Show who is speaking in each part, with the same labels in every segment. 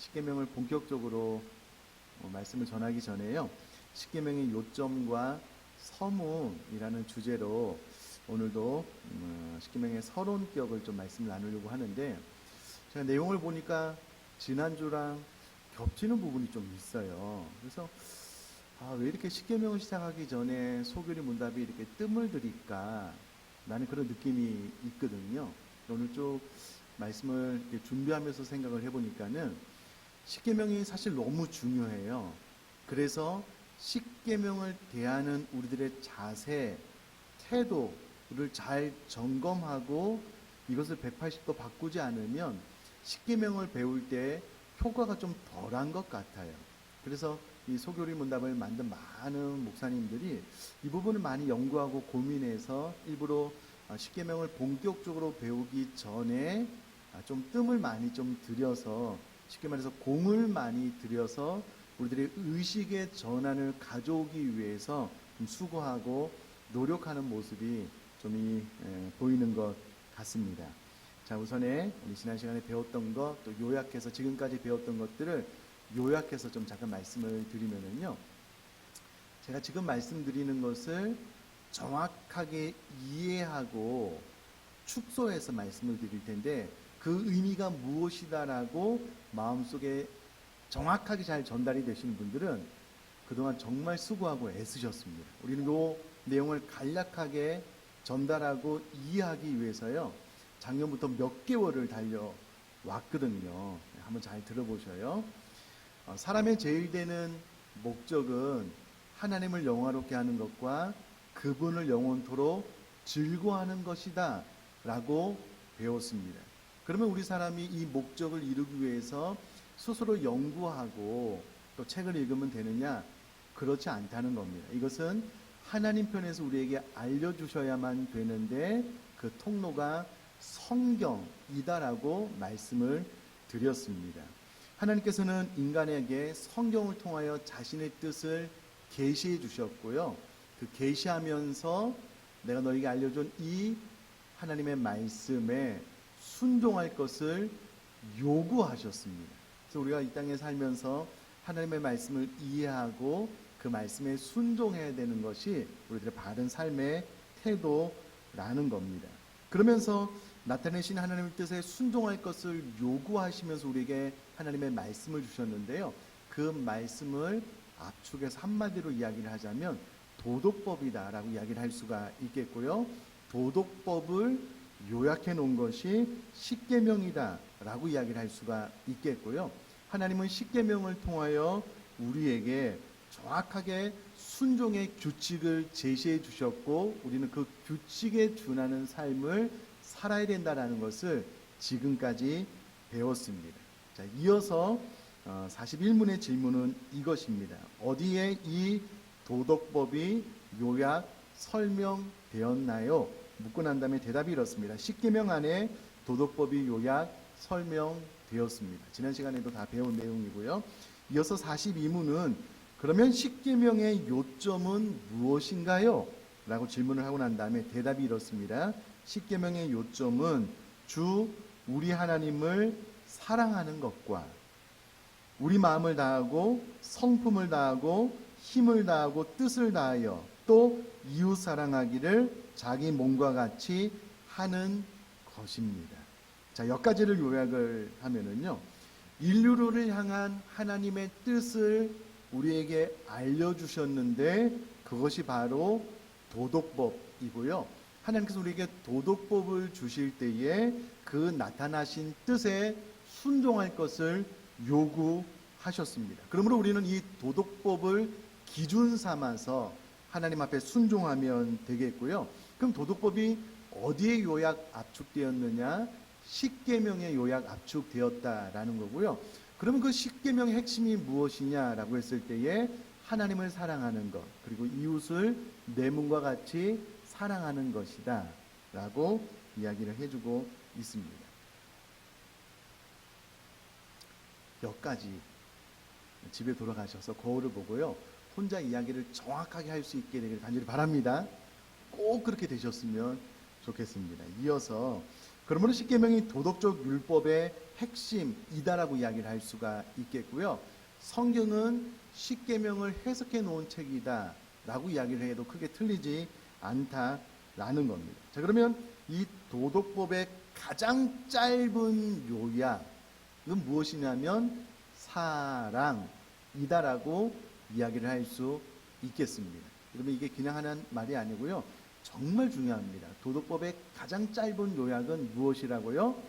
Speaker 1: 십계명을 본격적으로 말씀을 전하기 전에요. 십계명의 요점과 서문이라는 주제로 오늘도 십계명의 서론격을 좀 말씀을 나누려고 하는데, 제가 내용을 보니까 지난주랑 겹치는 부분이 좀 있어요. 그래서 왜 이렇게 십계명을 시작하기 전에 소교리 문답이 이렇게 뜸을 들일까, 나는 그런 느낌이 있거든요. 오늘 쭉 말씀을 준비하면서 생각을 해보니까는 십계명이 사실 너무 중요해요. 그래서 십계명을 대하는 우리들의 자세, 태도를 잘 점검하고 이것을 180도 바꾸지 않으면 십계명을 배울 때 효과가 좀 덜한 것 같아요. 그래서 이 소교리 문답을 만든 많은 목사님들이 이 부분을 많이 연구하고 고민해서 일부러 십계명을 본격적으로 배우기 전에 좀 뜸을 많이 좀 들여서, 쉽게 말해서 공을 많이 들여서 우리들의 의식의 전환을 가져오기 위해서 좀 수고하고 노력하는 모습이 좀 보이는 것 같습니다. 자, 우선에 우리 지난 시간에 배웠던 것, 또 요약해서 지금까지 배웠던 것들을 요약해서 좀 잠깐 말씀을 드리면은요, 제가 지금 말씀드리는 것을 정확하게 이해하고 축소해서 말씀을 드릴 텐데, 그 의미가 무엇이다라고 마음속에 정확하게 잘 전달이 되시는 분들은 그동안 정말 수고하고 애쓰셨습니다. 우리는 이 내용을 간략하게 전달하고 이해하기 위해서요, 작년부터 몇 개월을 달려왔거든요. 한번 잘 들어보셔요. 사람의 제일 되는 목적은 하나님을 영화롭게 하는 것과 그분을 영원토록 즐거워하는 것이다 라고 배웠습니다. 그러면 우리 사람이 이 목적을 이루기 위해서 스스로 연구하고 또 책을 읽으면 되느냐? 그렇지 않다는 겁니다. 이것은 하나님 편에서 우리에게 알려주셔야만 되는데 그 통로가 성경이다라고 말씀을 드렸습니다. 하나님께서는 인간에게 성경을 통하여 자신의 뜻을 계시해 주셨고요. 그 계시하면서 내가 너에게 알려준 이 하나님의 말씀에 순종할 것을 요구하셨습니다. 그래서 우리가 이 땅에 살면서 하나님의 말씀을 이해하고 그 말씀에 순종해야 되는 것이 우리들의 바른 삶의 태도라는 겁니다. 그러면서 나타내신 하나님의 뜻에 순종할 것을 요구하시면서 우리에게 하나님의 말씀을 주셨는데요. 그 말씀을 압축해서 한마디로 이야기를 하자면 도덕법이다라고 이야기를 할 수가 있겠고요. 도덕법을 요약해 놓은 것이 십계명이다라고 이야기를 할 수가 있겠고요. 하나님은 십계명을 통하여 우리에게 정확하게 순종의 규칙을 제시해 주셨고, 우리는 그 규칙에 준하는 삶을 살아야 된다는 것을 지금까지 배웠습니다. 자, 이어서 41문의 질문은 이것입니다. 어디에 이 도덕법이 요약 설명되었나요? 묻고 난 다음에 대답이 이렇습니다. 십계명 안에 도덕법이 요약 설명되었습니다. 지난 시간에도 다 배운 내용이고요. 이어서 42문은 그러면 십계명의 요점은 무엇인가요? 라고 질문을 하고 난 다음에 대답이 이렇습니다. 십계명의 요점은 주 우리 하나님을 사랑하는 것과 우리 마음을 다하고 성품을 다하고 힘을 다하고 뜻을 다하여 또 이웃 사랑하기를 자기 몸과 같이 하는 것입니다. 자, 여기까지를 요약을 하면은요, 인류를 향한 하나님의 뜻을 우리에게 알려주셨는데 그것이 바로 도덕법이고요. 하나님께서 우리에게 도덕법을 주실 때에 그 나타나신 뜻에 순종할 것을 요구하셨습니다. 그러므로 우리는 이 도덕법을 기준 삼아서 하나님 앞에 순종하면 되겠고요. 그럼 도덕법이 어디에 요약 압축되었느냐? 십계명에 요약 압축되었다라는 거고요. 그러면 그 십계명의 핵심이 무엇이냐라고 했을 때에 하나님을 사랑하는 것, 그리고 이웃을 내 몸과 같이 사랑하는 것이다 라고 이야기를 해주고 있습니다. 여기까지 집에 돌아가셔서 거울을 보고요, 혼자 이야기를 정확하게 할 수 있게 되기를 간절히 바랍니다. 꼭 그렇게 되셨으면 좋겠습니다. 이어서 그러므로 십계명이 도덕적 율법의 핵심이다라고 이야기를 할 수가 있겠고요. 성경은 십계명을 해석해 놓은 책이다라고 이야기를 해도 크게 틀리지 않다라는 겁니다. 자, 그러면 이 도덕법의 가장 짧은 요약은 무엇이냐면 사랑이다라고 이야기를 할 수 있겠습니다. 그러면 이게 그냥 하는 말이 아니고요. 정말 중요합니다. 도덕법의 가장 짧은 요약은 무엇이라고요?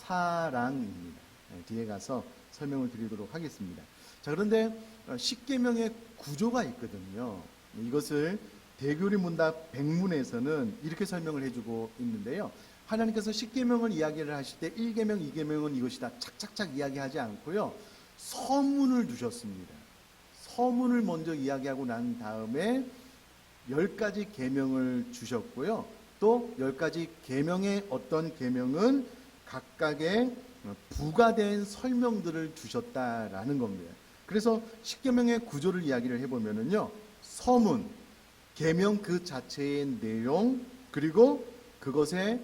Speaker 1: 사랑입니다. 뒤에 가서 설명을 드리도록 하겠습니다. 자, 그런데 십계명의 구조가 있거든요. 이것을 대교리 문답 백문에서는 이렇게 설명을 해주고 있는데요. 하나님께서 십계명을 이야기를 하실 때 1계명, 2계명은 이것이다 착착착 이야기하지 않고요. 서문을 두셨습니다. 서문을 먼저 이야기하고 난 다음에 10가지 계명을 주셨고요. 또 10가지 계명의 어떤 계명은 각각의 부가된 설명들을 주셨다라는 겁니다. 그래서 십계명의 구조를 이야기를 해보면요. 서문, 계명 그 자체의 내용, 그리고 그것에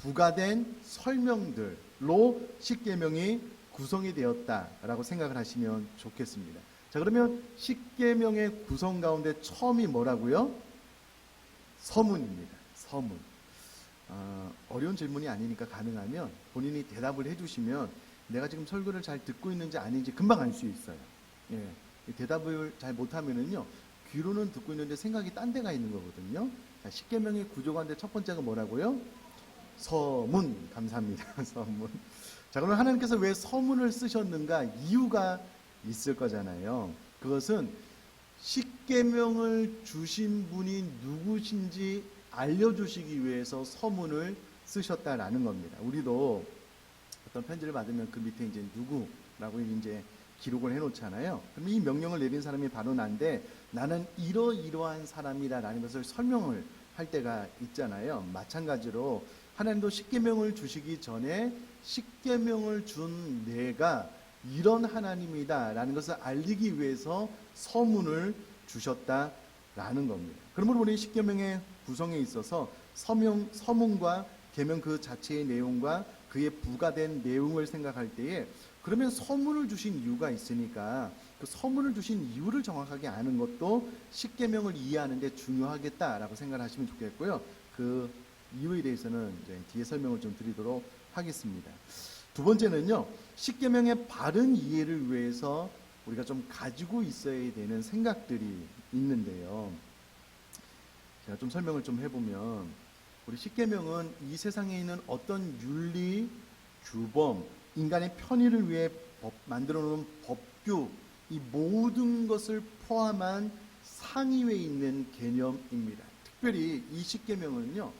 Speaker 1: 부가된 설명들로 십계명이 구성이 되었다라고 생각을 하시면 좋겠습니다. 자, 그러면 십계명의 구성 가운데 처음이 뭐라고요? 서문입니다. 서문. 어려운 질문이 아니니까 가능하면 본인이 대답을 해주시면 내가 지금 설교를 잘 듣고 있는지 아닌지 금방 알 수 있어요. 예, 대답을 잘 못하면은요, 귀로는 듣고 있는데 생각이 딴 데가 있는 거거든요. 자, 십계명의 구조 가운데 첫 번째가 뭐라고요? 서문. 감사합니다. 서문. 자, 그러면 하나님께서 왜 서문을 쓰셨는가? 이유가 있을 거잖아요. 그것은 십계명을 주신 분이 누구신지 알려주시기 위해서 서문을 쓰셨다라는 겁니다. 우리도 어떤 편지를 받으면 그 밑에 이제 누구라고 이제 기록을 해놓잖아요. 그럼 이 명령을 내린 사람이 바로 난데 나는 이러이러한 사람이다라는 것을 설명을 할 때가 있잖아요. 마찬가지로 하나님도 십계명을 주시기 전에 십계명을 준 내가 이런 하나님이다라는 것을 알리기 위해서 서문을 주셨다라는 겁니다. 그러므로 우리 십계명의 구성에 있어서 서문과 계명 그 자체의 내용과 그의 부가된 내용을 생각할 때에 그러면 서문을 주신 이유가 있으니까 그 서문을 주신 이유를 정확하게 아는 것도 십계명을 이해하는 데 중요하겠다라고 생각하시면 좋겠고요. 그 이유에 대해서는 이제 뒤에 설명을 좀 드리도록 하겠습니다. 두 번째는요, 십계명의 바른 이해를 위해서 우리가 좀 가지고 있어야 되는 생각들이 있는데요. 제가 좀 설명을 좀 해보면 우리 십계명은 이 세상에 있는 어떤 윤리, 규범, 인간의 편의를 위해 만들어 놓은 법규, 이 모든 것을 포함한 상위에 있는 개념입니다. 특별히 이 십계명은요,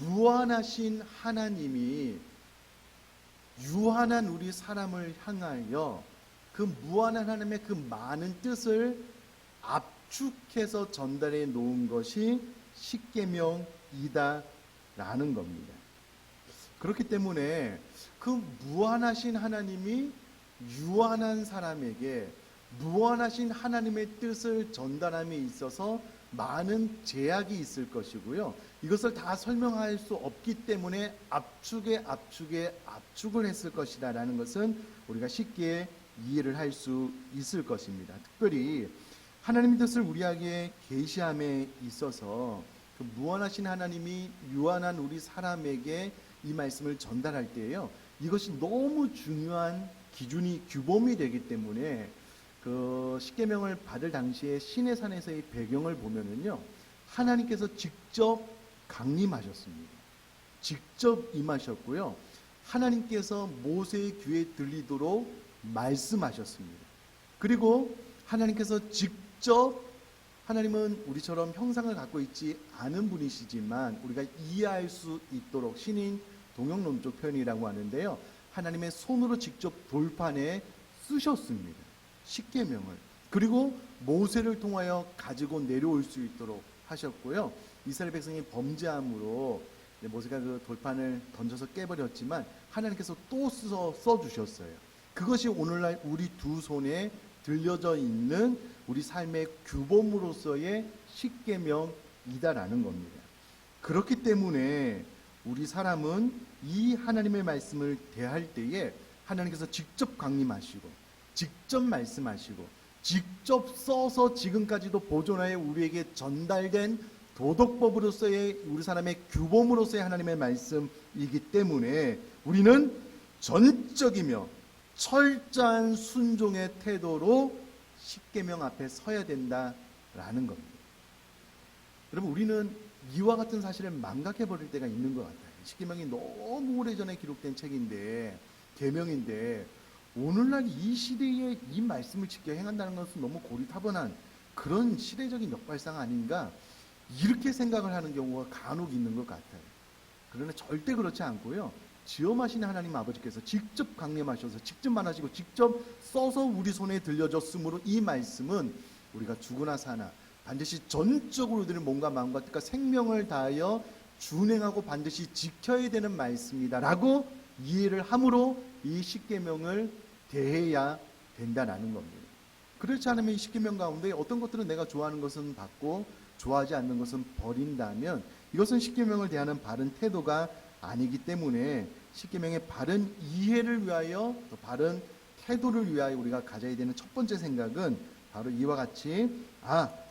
Speaker 1: 무한하신 하나님이 유한한 우리 사람을 향하여 그 무한한 하나님의 그 많은 뜻을 압축해서 전달해 놓은 것이 십계명이다라는 겁니다. 그렇기 때문에 그 무한하신 하나님이 유한한 사람에게 무한하신 하나님의 뜻을 전달함에 있어서 많은 제약이 있을 것이고요. 이것을 다 설명할 수 없기 때문에 압축을 했을 것이다라는 것은 우리가 쉽게 이해를 할 수 있을 것입니다. 특별히 하나님의 뜻을 우리에게 계시함에 있어서 그 무한하신 하나님이 유한한 우리 사람에게 이 말씀을 전달할 때에요. 이것이 너무 중요한 기준이 규범이 되기 때문에 그 십계명을 받을 당시에 시내산에서의 배경을 보면은요, 하나님께서 직접 강림하셨습니다. 직접 임하셨고요. 하나님께서 모세의 귀에 들리도록 말씀하셨습니다. 그리고 하나님께서 직접, 하나님은 우리처럼 형상을 갖고 있지 않은 분이시지만 우리가 이해할 수 있도록 신인 동영론적 표현이라고 하는데요, 하나님의 손으로 직접 돌판에 쓰셨습니다. 십계명을. 그리고 모세를 통하여 가지고 내려올 수 있도록 하셨고요. 이스라엘 백성이 범죄함으로 모세가 그 돌판을 던져서 깨버렸지만 하나님께서 또 써주셨어요. 그것이 오늘날 우리 두 손에 들려져 있는 우리 삶의 규범으로서의 십계명이다라는 겁니다. 그렇기 때문에 우리 사람은 이 하나님의 말씀을 대할 때에 하나님께서 직접 강림하시고 직접 말씀하시고 직접 써서 지금까지도 보존하여 우리에게 전달된 도덕법으로서의 우리 사람의 규범으로서의 하나님의 말씀이기 때문에 우리는 전적이며 철저한 순종의 태도로 십계명 앞에 서야 된다라는 겁니다. 여러분, 우리는 이와 같은 사실을 망각해버릴 때가 있는 것 같아요. 십계명이 너무 오래전에 기록된 책인데, 계명인데 오늘날 이 시대에 이 말씀을 지켜 행한다는 것은 너무 고리타분한 그런 시대적인 역발상 아닌가, 이렇게 생각을 하는 경우가 간혹 있는 것 같아요. 그러나 절대 그렇지 않고요, 지엄하신 하나님 아버지께서 직접 강림하셔서 직접 만나시고 직접 써서 우리 손에 들려줬으므로 이 말씀은 우리가 죽으나 사나 반드시 전적으로 우리들의 몸과 마음과 뜻과 생명을 다하여 준행하고 반드시 지켜야 되는 말씀이다 라고 이해를 함으로 이 십계명을 대해야 된다라는 겁니다. 그렇지 않으면 이 십계명 가운데 어떤 것들은 내가 좋아하는 것은 받고 좋아하지 않는 것은 버린다면 이것은 십계명을 대하는 바른 태도가 아니기 때문에 십계명의 바른 이해를 위하여 또 바른 태도를 위하여 우리가 가져야 되는 첫 번째 생각은 바로 이와 같이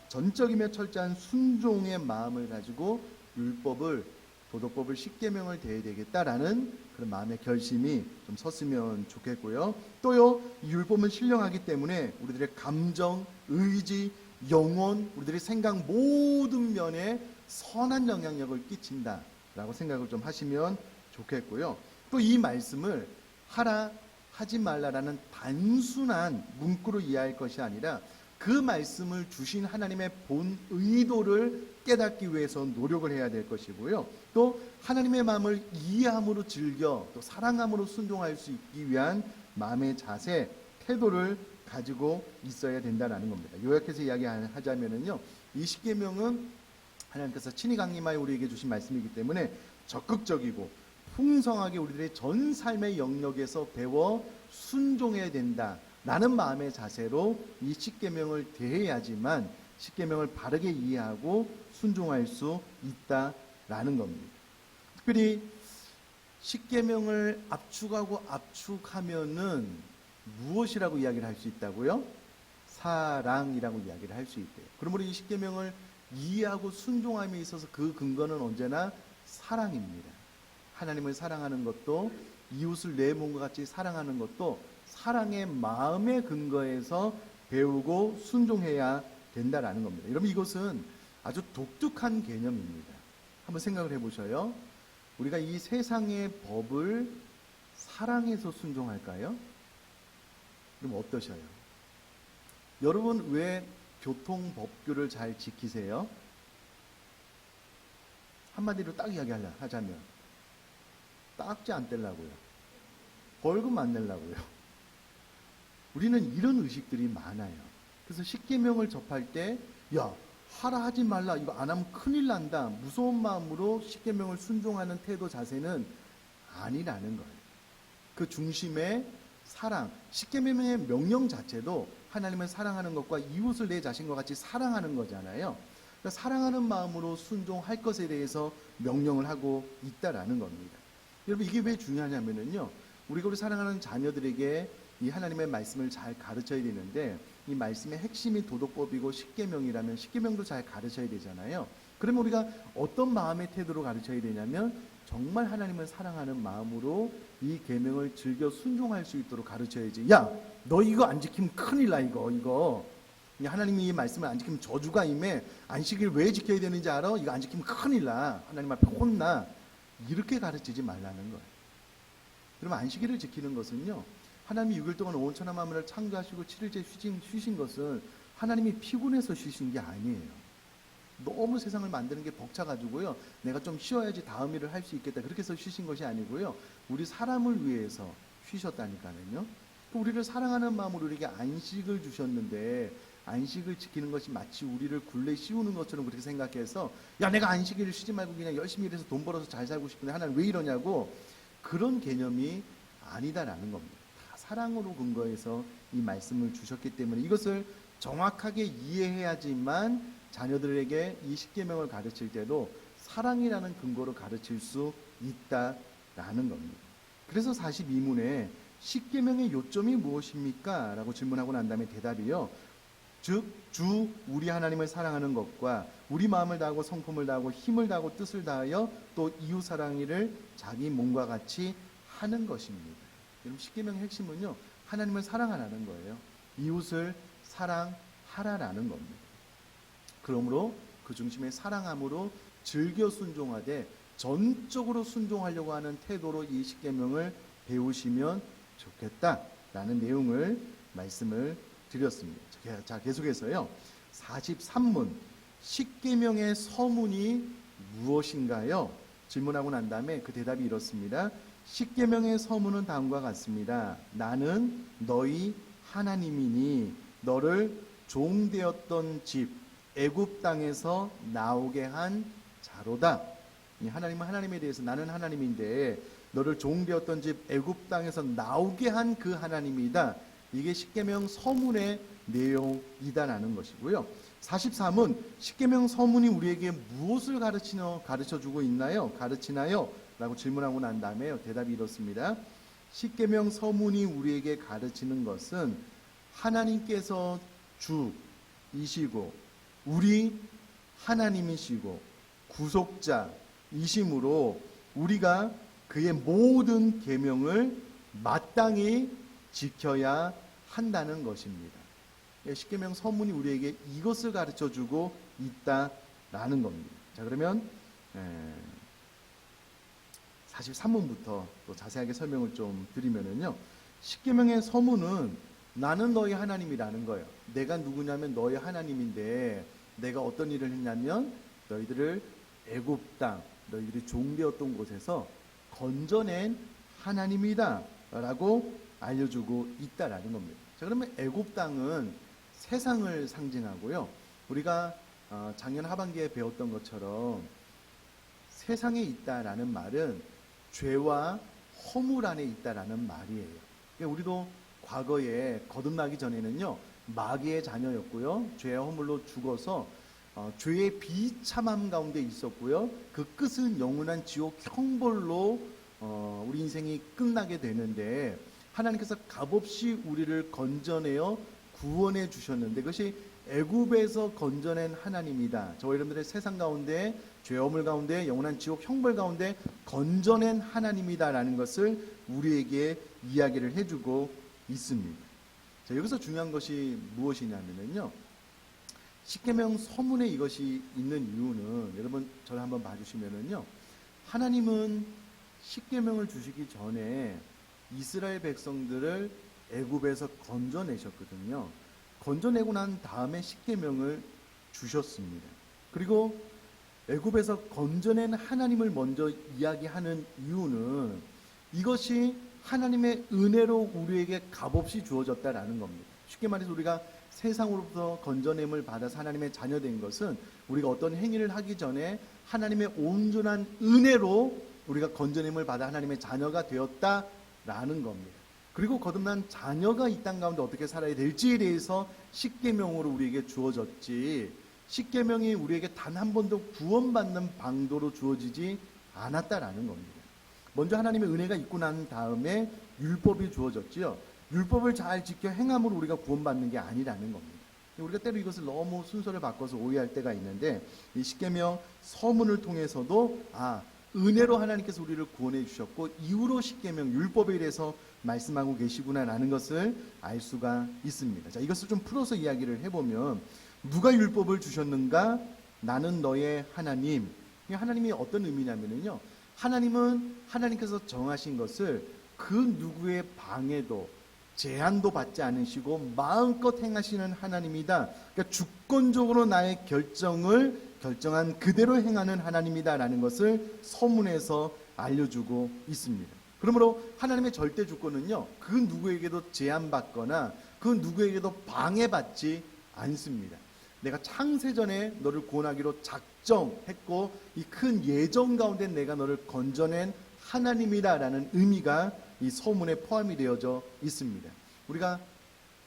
Speaker 1: 전적이며 철저한 순종의 마음을 가지고 율법을, 도덕법을, 십계명을 대해야 되겠다라는 그런 마음의 결심이 좀 섰으면 좋겠고요. 또요, 이 율법은 신령하기 때문에 우리들의 감정, 의지, 영혼, 우리들의 생각 모든 면에 선한 영향력을 끼친다라고 생각을 좀 하시면 좋겠고요. 또 이 말씀을 하라, 하지 말라라는 단순한 문구로 이해할 것이 아니라 그 말씀을 주신 하나님의 본 의도를 깨닫기 위해서 노력을 해야 될 것이고요. 또 하나님의 마음을 이해함으로 즐겨 또 사랑함으로 순종할 수 있기 위한 마음의 자세, 태도를 가지고 있어야 된다는 겁니다. 요약해서 이야기하자면요, 이 십계명은 하나님께서 친히 강림하여 우리에게 주신 말씀이기 때문에 적극적이고 풍성하게 우리들의 전 삶의 영역에서 배워 순종해야 된다 라는 마음의 자세로 이 십계명을 대해야지만 십계명을 바르게 이해하고 순종할 수 있다라는 겁니다. 특별히 십계명을 압축하고 압축하면은 무엇이라고 이야기를 할 수 있다고요? 사랑이라고 이야기를 할 수 있대요. 그러므로 이 십계명을 이해하고 순종함에 있어서 그 근거는 언제나 사랑입니다. 하나님을 사랑하는 것도 이웃을 내 몸과 같이 사랑하는 것도 사랑의 마음의 근거에서 배우고 순종해야 된다라는 겁니다. 여러분, 이것은 아주 독특한 개념입니다. 한번 생각을 해보셔요. 우리가 이 세상의 법을 사랑해서 순종할까요? 그럼 어떠셔요? 여러분, 왜 교통법규를 잘 지키세요? 한마디로 딱 이야기하자면 딱지 안 떼려고요. 벌금 안 내려고요. 우리는 이런 의식들이 많아요. 그래서 십계명을 접할 때 하라 하지 말라, 이거 안 하면 큰일 난다, 무서운 마음으로 십계명을 순종하는 태도 자세는 아니라는 거예요. 그 중심에 사랑, 십계명의 명령 자체도 하나님을 사랑하는 것과 이웃을 내 자신과 같이 사랑하는 거잖아요. 그러니까 사랑하는 마음으로 순종할 것에 대해서 명령을 하고 있다라는 겁니다. 여러분, 이게 왜 중요하냐면요, 우리 사랑하는 자녀들에게 이 하나님의 말씀을 잘 가르쳐야 되는데, 이 말씀의 핵심이 도덕법이고 십계명이라면 십계명도 잘 가르쳐야 되잖아요. 그러면 우리가 어떤 마음의 태도로 가르쳐야 되냐면 정말 하나님을 사랑하는 마음으로 이 계명을 즐겨 순종할 수 있도록 가르쳐야지. 너 이거 안 지키면 큰일 나. 이거 하나님이 이 말씀을 안 지키면 저주가 임해. 안식일 왜 지켜야 되는지 알아? 이거 안 지키면 큰일 나. 하나님 앞에 혼나. 이렇게 가르치지 말라는 거예요. 그러면 안식일을 지키는 것은요, 하나님이 6일 동안 온 천하 만물을 창조하시고 7일째 쉬신 것은 하나님이 피곤해서 쉬신 게 아니에요. 너무 세상을 만드는 게 벅차가지고요, 내가 좀 쉬어야지 다음 일을 할 수 있겠다, 그렇게 해서 쉬신 것이 아니고요, 우리 사람을 위해서 쉬셨다니까요. 우리를 사랑하는 마음으로 우리에게 안식을 주셨는데, 안식을 지키는 것이 마치 우리를 굴레 씌우는 것처럼 그렇게 생각해서 내가 안식일을 쉬지 말고 그냥 열심히 일해서 돈 벌어서 잘 살고 싶은데 하나님 왜 이러냐고, 그런 개념이 아니다라는 겁니다. 다 사랑으로 근거해서 이 말씀을 주셨기 때문에 이것을 정확하게 이해해야지만 자녀들에게 이 십계명을 가르칠 때도 사랑이라는 근거로 가르칠 수 라는 겁니다. 그래서 42문에 십계명의 요점이 무엇입니까? 라고 질문하고 난 다음에 대답이요. 즉, 주 우리 하나님을 사랑하는 것과 우리 마음을 다하고 성품을 다하고 힘을 다하고 뜻을 다하여 또 이웃 사랑이를 자기 몸과 같이 하는 것입니다. 여러분, 십계명의 핵심은요, 하나님을 사랑하라는 거예요. 이웃을 사랑하라라는 겁니다. 그러므로 그 중심에 사랑함으로 즐겨 순종하되 전적으로 순종하려고 하는 태도로 이 십계명을 배우시면 좋겠다라는 내용을 말씀을 드렸습니다. 자, 계속해서요. 43문 십계명의 서문이 무엇인가요? 질문하고 난 다음에 그 대답이 이렇습니다. 십계명의 서문은 다음과 같습니다. 나는 너희 하나님이니 너를 종되었던 집 애굽 땅에서 나오게 한 자로다. 하나님은 하나님에 대해서 나는 하나님인데 너를 종되었던 집 애굽 땅에서 나오게 한 그 하나님이다. 이게 십계명 서문의 내용이다라는 것이고요. 43은 십계명 서문이 우리에게 무엇을 가르쳐주고 있나요? 가르치나요? 라고 질문하고 난 다음에 대답이 이렇습니다. 십계명 서문이 우리에게 가르치는 것은 하나님께서 주이시고 우리 하나님이시고 구속자이심으로 우리가 그의 모든 계명을 마땅히 지켜야 한다는 것입니다. 십계명 서문이 우리에게 이것을 가르쳐주고 있다라는 겁니다. 자, 그러면 43문부터 또 자세하게 설명을 좀 드리면은요. 십계명의 서문은 나는 너희 하나님이라는 거예요. 내가 누구냐면 너희 하나님인데 내가 어떤 일을 했냐면 너희들을 애굽 땅, 너희들이 종되었던 곳에서 건져낸 하나님이다 라고 알려주고 있다라는 겁니다. 자, 그러면 애굽 땅은 세상을 상징하고요. 우리가 작년 하반기에 배웠던 것처럼 세상에 있다라는 말은 죄와 허물 안에 있다라는 말이에요. 그러니까 우리도 과거에 거듭나기 전에는요, 마귀의 자녀였고요, 죄와 허물로 죽어서 죄의 비참함 가운데 있었고요. 그 끝은 영원한 지옥 형벌로 우리 인생이 끝나게 되는데 하나님께서 값없이 우리를 건져내어 구원해 주셨는데 그것이 애굽에서 건져낸 하나님이다. 저와 여러분들의 세상 가운데 죄 허물 가운데 영원한 지옥 형벌 가운데 건져낸 하나님이다라는 것을 우리에게 이야기를 해주고 있습니다. 자, 여기서 중요한 것이 무엇이냐면요, 십계명 서문에 이것이 있는 이유는 여러분 저를 한번 봐주시면은요, 하나님은 십계명을 주시기 전에 이스라엘 백성들을 애굽에서 건져내셨거든요. 건져내고 난 다음에 십계명을 주셨습니다. 그리고 애굽에서 건져낸 하나님을 먼저 이야기하는 이유는 이것이 하나님의 은혜로 우리에게 값없이 주어졌다라는 겁니다. 쉽게 말해서 우리가 세상으로부터 건져냄을 받아서 하나님의 자녀된 것은 우리가 어떤 행위를 하기 전에 하나님의 온전한 은혜로 우리가 건져냄을 받아 하나님의 자녀가 되었다라는 겁니다. 그리고 거듭난 자녀가 이 땅 가운데 어떻게 살아야 될지에 대해서 십계명으로 우리에게 주어졌지, 십계명이 우리에게 단 한 번도 구원받는 방도로 주어지지 않았다라는 겁니다. 먼저 하나님의 은혜가 있고 난 다음에 율법이 주어졌지요. 율법을 잘 지켜 행함으로 우리가 구원받는 게 아니라는 겁니다. 우리가 때로 이것을 너무 순서를 바꿔서 오해할 때가 있는데, 이 십계명 서문을 통해서도 은혜로 하나님께서 우리를 구원해 주셨고 이후로 십계명 율법에 의해서 말씀하고 계시구나라는 것을 알 수가 있습니다. 자, 이것을 좀 풀어서 이야기를 해보면, 누가 율법을 주셨는가? 나는 너의 하나님. 하나님이 어떤 의미냐면요, 하나님은 하나님께서 정하신 것을 그 누구의 방해도 제한도 받지 않으시고 마음껏 행하시는 하나님이다. 그러니까 주권적으로 나의 결정한 그대로 행하는 하나님이다라는 것을 서문에서 알려주고 있습니다. 그러므로 하나님의 절대 주권은요, 그 누구에게도 제한받거나 그 누구에게도 방해받지 않습니다. 내가 창세전에 너를 구원하기로 작정했고 이 큰 예정 가운데 내가 너를 건져낸 하나님이다라는 의미가 이 서문에 포함이 되어져 있습니다. 우리가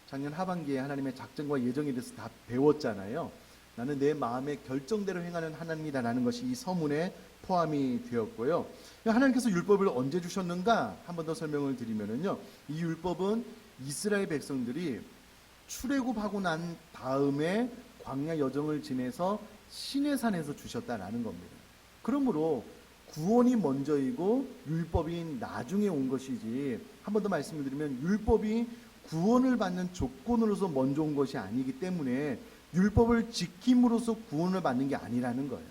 Speaker 1: 작년 하반기에 하나님의 작정과 예정에 대해서 다 배웠잖아요. 나는 내 마음의 결정대로 행하는 하나님이다라는 것이 이 서문에 포함이 되었고요. 하나님께서 율법을 언제 주셨는가? 한 번 더 설명을 드리면은요. 이 율법은 이스라엘 백성들이 출애굽하고 난 다음에 광야 여정을 지내서 시내산에서 주셨다라는 겁니다. 그러므로 구원이 먼저이고 율법이 나중에 온 것이지, 한 번 더 말씀을 드리면 율법이 구원을 받는 조건으로서 먼저 온 것이 아니기 때문에 율법을 지킴으로써 구원을 받는 게 아니라는 거예요.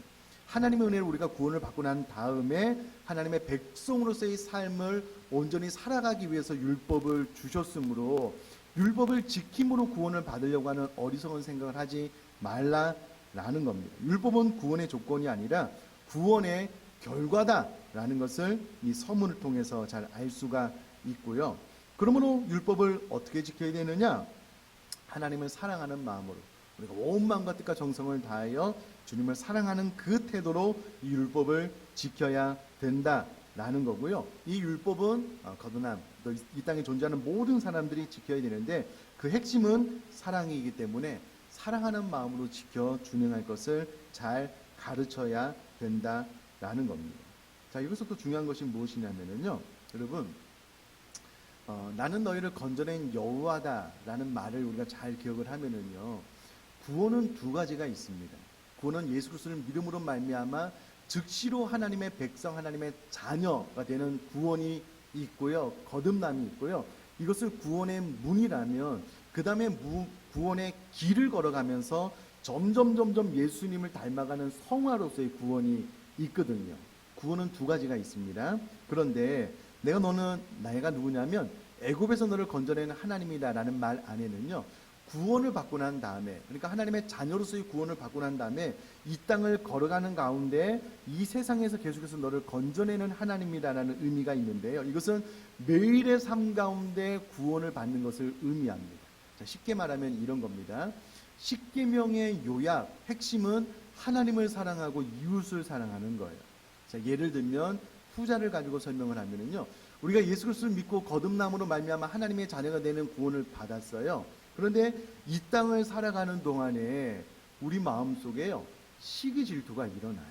Speaker 1: 하나님의 은혜로 우리가 구원을 받고 난 다음에 하나님의 백성으로서의 삶을 온전히 살아가기 위해서 율법을 주셨으므로 율법을 지킴으로 구원을 받으려고 하는 어리석은 생각을 하지 말라라는 겁니다. 율법은 구원의 조건이 아니라 구원의 결과다라는 것을 이 서문을 통해서 잘 알 수가 있고요. 그러므로 율법을 어떻게 지켜야 되느냐? 하나님을 사랑하는 마음으로 우리가 온 마음과 뜻과 정성을 다하여 주님을 사랑하는 그 태도로 이 율법을 지켜야 된다라는 거고요. 이 율법은 거듭남, 이 땅에 존재하는 모든 사람들이 지켜야 되는데 그 핵심은 사랑이기 때문에 사랑하는 마음으로 지켜 준행할 것을 잘 가르쳐야 된다라는 겁니다. 자, 여기서 또 중요한 것이 무엇이냐면요, 여러분, 나는 너희를 건져낸 여호와다라는 말을 우리가 잘 기억을 하면은요, 구원은 두 가지가 있습니다. 구원은 예수 그리스도를 믿음으로 말미암아 즉시로 하나님의 백성, 하나님의 자녀가 되는 구원이 있고요, 거듭남이 있고요. 이것을 구원의 문이라면 그 다음에 구원의 길을 걸어가면서 점점 예수님을 닮아가는 성화로서의 구원이 있거든요. 구원은 두 가지가 있습니다. 그런데 내가 누구냐면 애굽에서 너를 건져내는 하나님이다라는 말 안에는요, 구원을 받고 난 다음에, 그러니까 하나님의 자녀로서의 구원을 받고 난 다음에 이 땅을 걸어가는 가운데 이 세상에서 계속해서 너를 건져내는 하나님이다라는 의미가 있는데요, 이것은 매일의 삶 가운데 구원을 받는 것을 의미합니다. 자, 쉽게 말하면 이런 겁니다. 십계명의 요약, 핵심은 하나님을 사랑하고 이웃을 사랑하는 거예요. 자, 예를 들면 후자를 가지고 설명을 하면은요, 우리가 예수 그리스도를 믿고 거듭남으로 말미암아 하나님의 자녀가 되는 구원을 받았어요. 그런데 이 땅을 살아가는 동안에 우리 마음속에요, 시기 질투가 일어나요.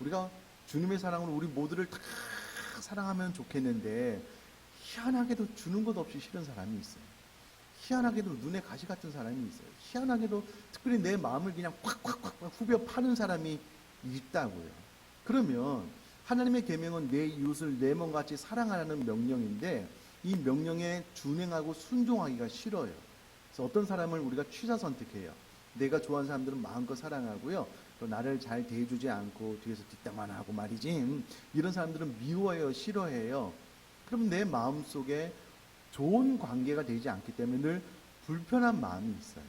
Speaker 1: 우리가 주님의 사랑으로 우리 모두를 다 사랑하면 좋겠는데 희한하게도 주는 것 없이 싫은 사람이 있어요. 희한하게도 눈에 가시 같은 사람이 있어요. 희한하게도 특별히 내 마음을 그냥 콱콱콱 후벼 파는 사람이 있다고요. 그러면 하나님의 계명은 내 이웃을 내 몸같이 사랑하라는 명령인데 이 명령에 준행하고 순종하기가 싫어요. 그래서 어떤 사람을 우리가 취사 선택해요. 내가 좋아하는 사람들은 마음껏 사랑하고요, 또 나를 잘 대해주지 않고 뒤에서 뒷담만 하고 말이지, 이런 사람들은 미워해요, 싫어해요. 그럼 내 마음속에 좋은 관계가 되지 않기 때문에 늘 불편한 마음이 있어요.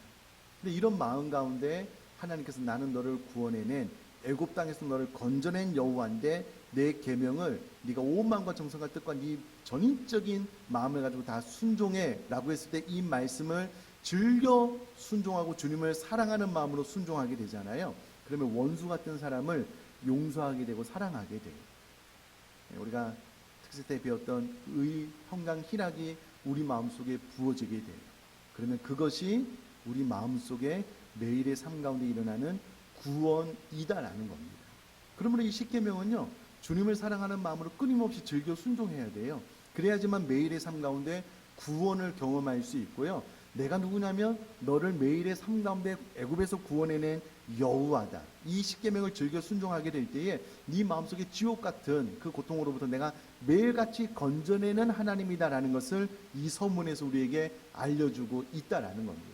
Speaker 1: 근데 이런 마음 가운데 하나님께서 나는 너를 구원해낸, 애굽 땅에서 너를 건져낸 여호와인데 내 계명을 네가 온 마음과 정성과 뜻과 네 전인적인 마음을 가지고 다 순종해 라고 했을 때 이 말씀을 즐겨 순종하고 주님을 사랑하는 마음으로 순종하게 되잖아요. 그러면 원수 같은 사람을 용서하게 되고 사랑하게 돼요. 우리가 특세 때 배웠던 의, 평강, 희락이 우리 마음속에 부어지게 돼요. 그러면 그것이 우리 마음속에 매일의 삶 가운데 일어나는 구원이다라는 겁니다. 그러므로 이 십계명은요, 주님을 사랑하는 마음으로 끊임없이 즐겨 순종해야 돼요. 그래야지만 매일의 삶 가운데 구원을 경험할 수 있고요. 내가 누구냐면 너를 매일의 삶 가운데 애굽에서 구원해낸 여호와다. 이 십계명을 즐겨 순종하게 될 때에 네 마음속에 지옥 같은 그 고통으로부터 내가 매일같이 건져내는 하나님이다라는 것을 이 서문에서 우리에게 알려주고 있다라는 겁니다.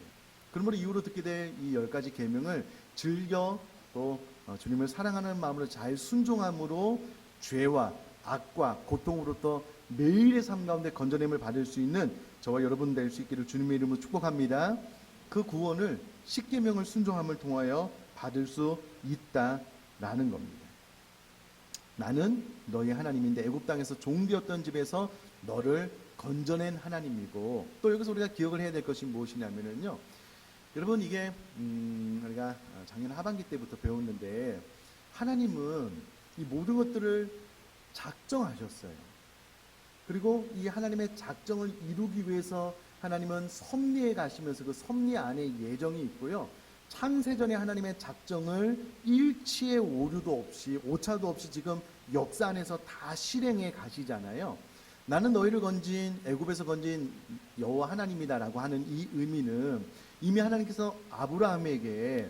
Speaker 1: 그러므로 이후로 듣게 될 이 10가지 계명을 즐겨 또 주님을 사랑하는 마음으로 잘 순종함으로 죄와 악과 고통으로부터 매일의 삶 가운데 건져냄을 받을 수 있는 저와 여러분 될 수 있기를 주님의 이름으로 축복합니다. 그 구원을 십계명을 순종함을 통하여 받을 수 있다라는 겁니다. 나는 너희 하나님인데 애굽 땅에서 종되었던 집에서 너를 건져낸 하나님이고, 또 여기서 우리가 기억을 해야 될 것이 무엇이냐면요, 여러분 이게 우리가 작년 하반기 때부터 배웠는데 하나님은 이 모든 것들을 작정하셨어요. 그리고 이 하나님의 작정을 이루기 위해서 하나님은 섭리에 가시면서 그 섭리 안에 예정이 있고요, 창세전에 하나님의 작정을 일치의 오류도 없이 오차도 없이 지금 역사 안에서 다 실행해 가시잖아요. 나는 너희를 건진 애굽에서 건진 여호와 하나님이다라고 하는 이 의미는 이미 하나님께서 아브라함에게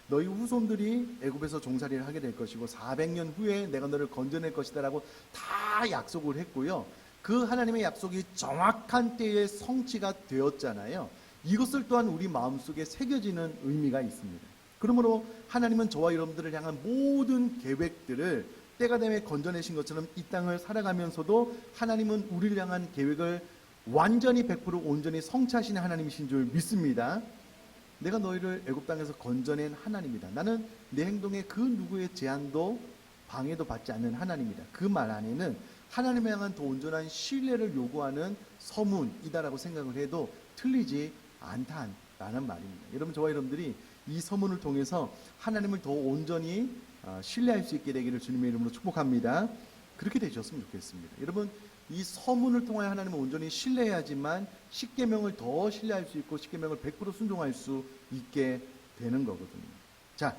Speaker 1: 너희 후손들이 애굽에서 종살이를 하게 될 것이고 400년 후에 내가 너를 건져낼 것이다라고 다 약속을 했고요. 그 하나님의 약속이 정확한 때에 성취가 되었잖아요. 이것을 또한 우리 마음속에 새겨지는 의미가 있습니다. 그러므로 하나님은 저와 여러분들을 향한 모든 계획들을 때가 되면 건져내신 것처럼 이 땅을 살아가면서도 하나님은 우리를 향한 계획을 완전히 100% 온전히 성취하시는 하나님이신 줄 믿습니다. 내가 너희를 애굽 땅에서 건져낸 하나님이다. 나는 내 행동에 그 누구의 제한도 방해도 받지 않는 하나님이다. 그 말 안에는 하나님에 향한 더 온전한 신뢰를 요구하는 서문이다라고 생각을 해도 틀리지 않다라는 말입니다. 여러분, 저와 여러분들이 이 서문을 통해서 하나님을 더 온전히 신뢰할 수 있게 되기를 주님의 이름으로 축복합니다. 그렇게 되셨으면 좋겠습니다. 여러분, 이 서문을 통하여 하나님을 온전히 신뢰해야지만 십계명을 더 신뢰할 수 있고 십계명을 100% 순종할 수 있게 되는 거거든요. 자,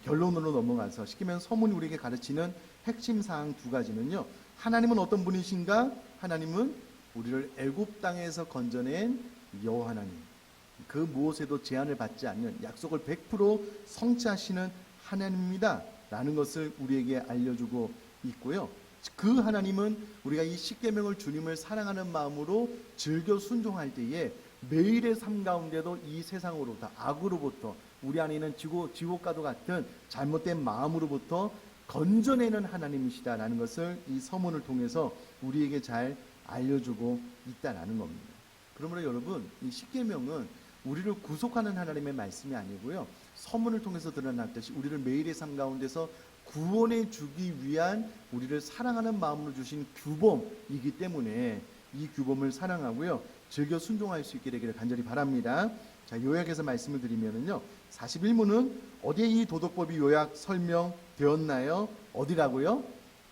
Speaker 1: 결론으로 넘어가서 십계명 서문이 우리에게 가르치는 핵심 사항 두 가지는요. 하나님은 어떤 분이신가? 하나님은 우리를 애굽 땅에서 건져낸 여호와 하나님. 그 무엇에도 제한을 받지 않는 약속을 100% 성취하시는 하나님입니다. 라는 것을 우리에게 알려주고 있고요. 그 하나님은 우리가 이 십계명을 주님을 사랑하는 마음으로 즐겨 순종할 때에 매일의 삶 가운데도 이 세상으로부터 악으로부터 우리 안에 있는 지옥과도 같은 잘못된 마음으로부터 건져내는 하나님이시다라는 것을 이 서문을 통해서 우리에게 잘 알려주고 있다라는 겁니다. 그러므로 여러분, 이 십계명은 우리를 구속하는 하나님의 말씀이 아니고요. 서문을 통해서 드러났듯이 우리를 매일의 삶 가운데서 구원해 주기 위한 우리를 사랑하는 마음으로 주신 규범이기 때문에 이 규범을 사랑하고요. 즐겨 순종할 수 있게 되기를 간절히 바랍니다. 자, 요약해서 말씀을 드리면은요. 41문은 어디에 이 도덕법이 요약 설명되었나요? 어디라고요?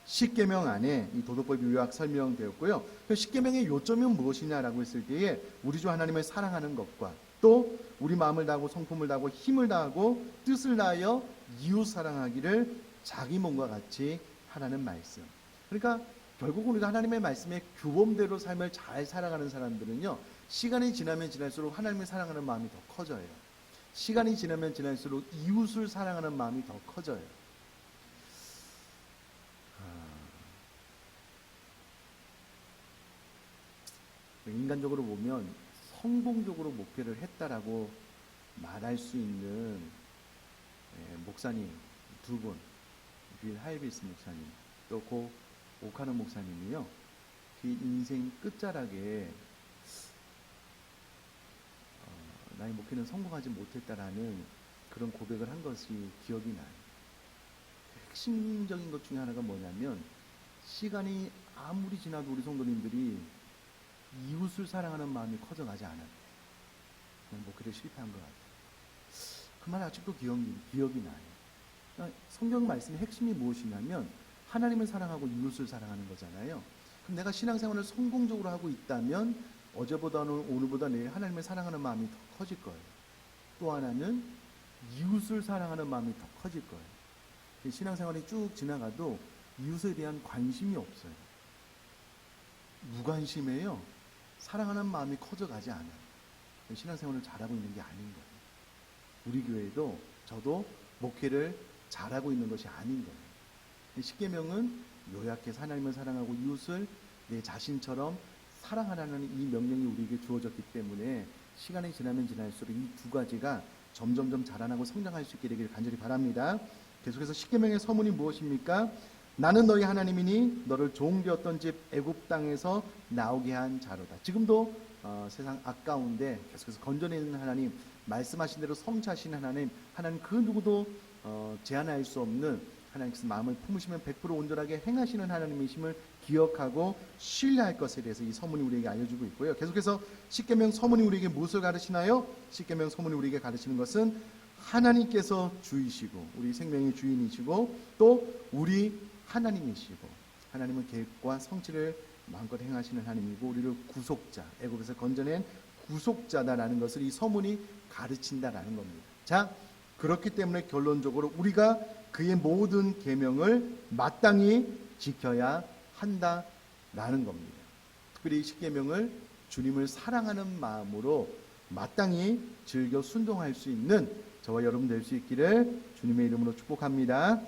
Speaker 1: 십계명 안에 이 도덕법이 요약 설명되었고요. 그 십계명의 요점이 무엇이냐라고 했을 때에 우리 주 하나님을 사랑하는 것과 또 우리 마음을 다하고 성품을 다하고 힘을 다하고 뜻을 다하여 이웃 사랑하기를 자기 몸과 같이 하라는 말씀. 그러니까 결국 우리가 하나님의 말씀의 규범대로 삶을 잘 살아가는 사람들은요, 시간이 지나면 지날수록 하나님을 사랑하는 마음이 더 커져요. 시간이 지나면 지날수록 이웃을 사랑하는 마음이 더 커져요. 인간적으로 보면 성공적으로 목회를 했다라고 말할 수 있는 목사님 두 분, 빌 하이비스 목사님, 또 고 오카노 목사님이요, 그 인생 끝자락에 나의 목회는 성공하지 못했다라는 그런 고백을 한 것이 기억이 나요. 핵심적인 것 중에 하나가 뭐냐면, 시간이 아무리 지나도 우리 성도님들이 이웃을 사랑하는 마음이 커져가지 않아요. 그냥 목회를 실패한 것 같아요. 그 말 아직도 기억이 나요. 성경 말씀의 핵심이 무엇이냐면 하나님을 사랑하고 이웃을 사랑하는 거잖아요. 그럼 내가 신앙생활을 성공적으로 하고 있다면 어제보다는 오늘보다 내일 하나님을 사랑하는 마음이 더 커질 거예요. 또 하나는 이웃을 사랑하는 마음이 더 커질 거예요. 신앙생활이 쭉 지나가도 이웃에 대한 관심이 없어요. 무관심해요. 사랑하는 마음이 커져가지 않아요. 신앙생활을 잘하고 있는 게 아닌 거예요. 우리 교회도 저도 목회를 잘하고 있는 것이 아닌 거예요. 십계명은 요약해서 하나님을 사랑하고 이웃을 내 자신처럼 사랑하라는 이 명령이 우리에게 주어졌기 때문에 시간이 지나면 지날수록 이 두 가지가 점점점 자라나고 성장할 수 있게 되기를 간절히 바랍니다. 계속해서 십계명의 서문이 무엇입니까? 나는 너희 하나님이니 너를 종되었던 집 애굽 땅에서 나오게 한 자로다. 지금도 세상 악가운데 계속해서 건져내는 하나님, 말씀하신 대로 성취하시는 하나님 그 누구도 제한할 수 없는 하나님께서 마음을 품으시면 100% 온전하게 행하시는 하나님이심을 기억하고 신뢰할 것에 대해서 이 서문이 우리에게 알려주고 있고요. 계속해서 십계명 서문이 우리에게 무엇을 가르치나요? 십계명 서문이 우리에게 가르치는 것은 하나님께서 주이시고 우리 생명의 주인이시고 또 우리 하나님이시고 하나님은 계획과 성취를 마음껏 행하시는 하나님이고 우리를 구속자, 애굽에서 건져낸 구속자다라는 것을 이 서문이 가르친다라는 겁니다. 자, 그렇기 때문에 결론적으로 우리가 그의 모든 계명을 마땅히 지켜야 한다라는 겁니다. 특별히 십계명을 주님을 사랑하는 마음으로 마땅히 즐겨 순종할 수 있는 저와 여러분 될 수 있기를 주님의 이름으로 축복합니다.